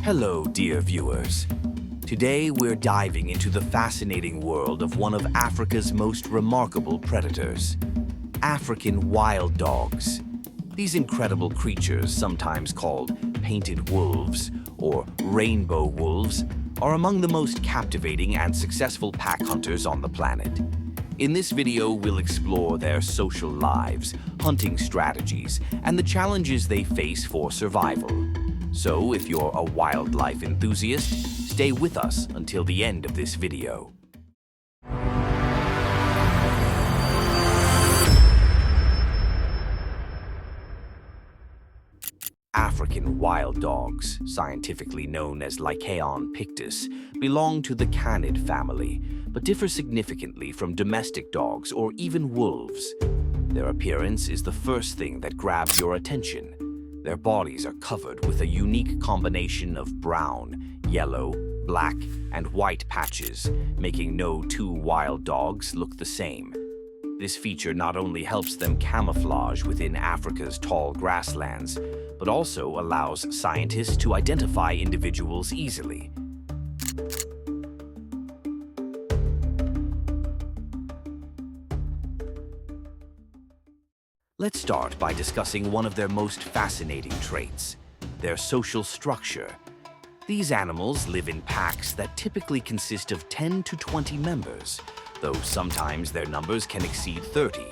Hello, dear viewers. Today we're diving into the fascinating world of one of Africa's most remarkable predators, African wild dogs. These incredible creatures, sometimes called painted wolves or rainbow wolves, are among the most captivating and successful pack hunters on the planet. In this video, we'll explore their social lives, hunting strategies, and the challenges they face for survival. So, if you're a wildlife enthusiast, stay with us until the end of this video. African wild dogs, scientifically known as Lycaon pictus, belong to the canid family, but differ significantly from domestic dogs or even wolves. Their appearance is the first thing that grabs your attention. Their bodies are covered with a unique combination of brown, yellow, black, and white patches, making no two wild dogs look the same. This feature not only helps them camouflage within Africa's tall grasslands, but also allows scientists to identify individuals easily. Let's start by discussing one of their most fascinating traits, their social structure. These animals live in packs that typically consist of 10 to 20 members, though sometimes their numbers can exceed 30.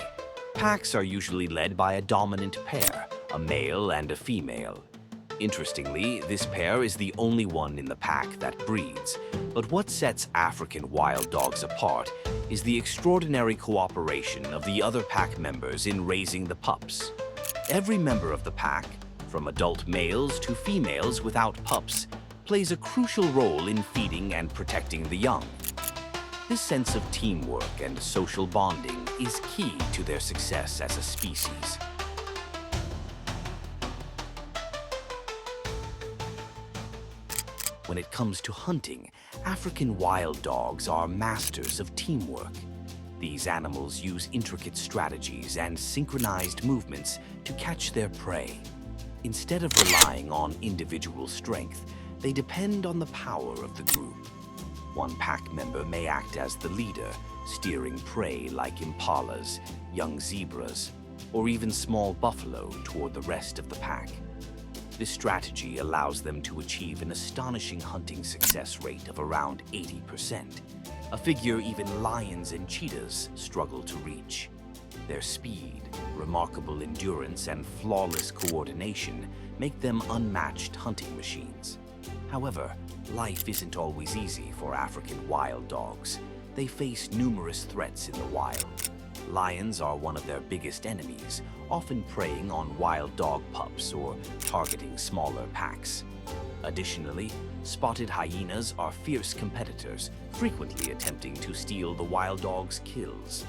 Packs are usually led by a dominant pair, a male and a female. Interestingly, this pair is the only one in the pack that breeds. But what sets African wild dogs apart is the extraordinary cooperation of the other pack members in raising the pups. Every member of the pack, from adult males to females without pups, plays a crucial role in feeding and protecting the young. This sense of teamwork and social bonding is key to their success as a species. When it comes to hunting, African wild dogs are masters of teamwork. These animals use intricate strategies and synchronized movements to catch their prey. Instead of relying on individual strength, they depend on the power of the group. One pack member may act as the leader, steering prey like impalas, young zebras, or even small buffalo toward the rest of the pack. This strategy allows them to achieve an astonishing hunting success rate of around 80%, a figure even lions and cheetahs struggle to reach. Their speed, remarkable endurance, and flawless coordination make them unmatched hunting machines. However, life isn't always easy for African wild dogs. They face numerous threats in the wild. Lions are one of their biggest enemies, often preying on wild dog pups or targeting smaller packs. Additionally, spotted hyenas are fierce competitors, frequently attempting to steal the wild dog's kills.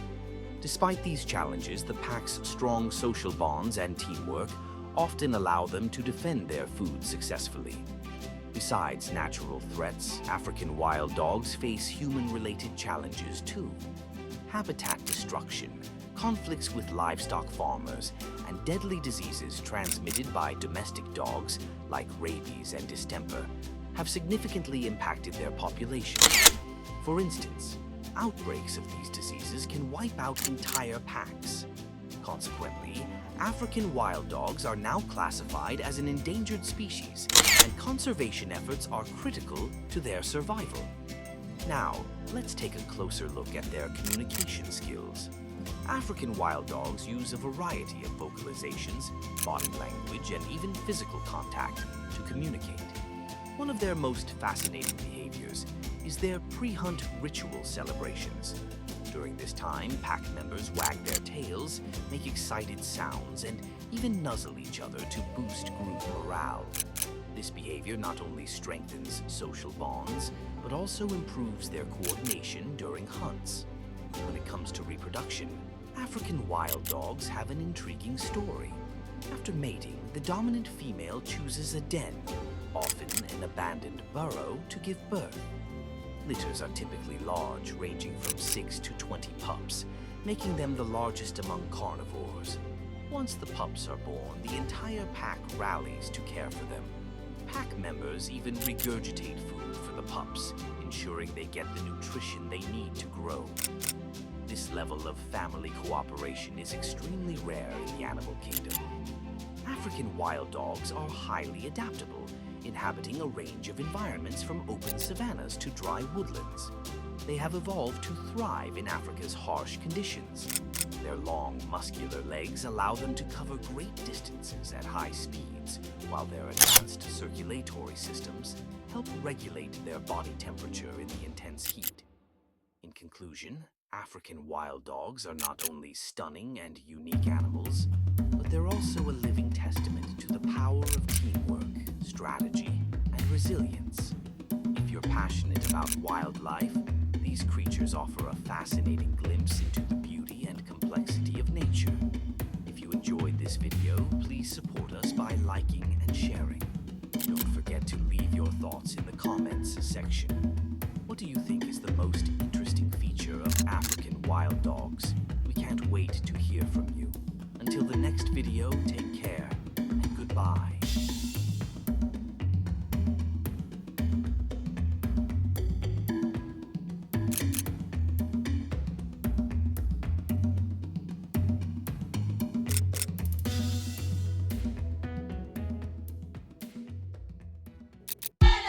Despite these challenges, the pack's strong social bonds and teamwork often allow them to defend their food successfully. Besides natural threats, African wild dogs face human-related challenges too. Habitat destruction, conflicts with livestock farmers, and deadly diseases transmitted by domestic dogs like rabies and distemper have significantly impacted their population. For instance, outbreaks of these diseases can wipe out entire packs. Consequently, African wild dogs are now classified as an endangered species, and conservation efforts are critical to their survival. Now, let's take a closer look at their communication skills. African wild dogs use a variety of vocalizations, body language, and even physical contact to communicate. One of their most fascinating behaviors is their pre-hunt ritual celebrations. During this time, pack members wag their tails, make excited sounds, and even nuzzle each other to boost group morale. This behavior not only strengthens social bonds, but also improves their coordination during hunts. When it comes to reproduction, African wild dogs have an intriguing story. After mating, the dominant female chooses a den, often an abandoned burrow, to give birth. Litters are typically large, ranging from 6 to 20 pups, making them the largest among carnivores. Once the pups are born, the entire pack rallies to care for them. Pack members even regurgitate food for the pups, ensuring they get the nutrition they need to grow. This level of family cooperation is extremely rare in the animal kingdom. African wild dogs are highly adaptable, inhabiting a range of environments from open savannas to dry woodlands. They have evolved to thrive in Africa's harsh conditions. Their long, muscular legs allow them to cover great distances at high speeds, while their advanced circulatory systems help regulate their body temperature in the intense heat. In conclusion, African wild dogs are not only stunning and unique animals, but they're also a living testament to the power of teamwork, strategy, and resilience. If you're passionate about wildlife, these creatures offer a fascinating glimpse into the beauty and complexity of nature. If you enjoyed this video, please support us by liking and sharing. Don't forget to leave your thoughts in the comments section. What do you think is the most interesting feature of African wild dogs? We can't wait to hear from you. Until the next video, take care and goodbye.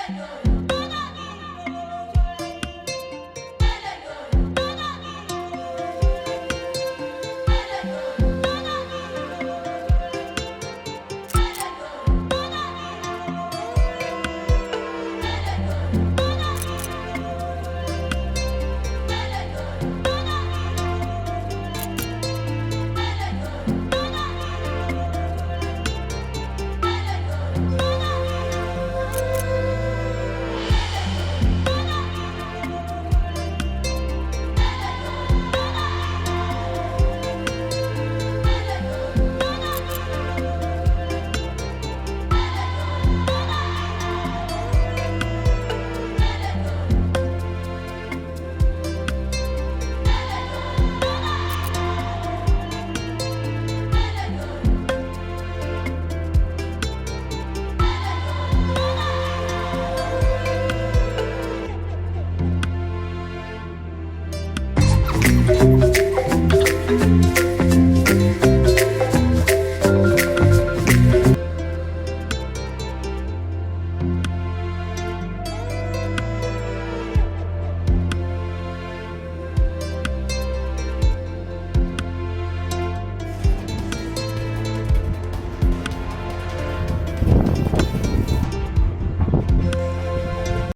Deadlier.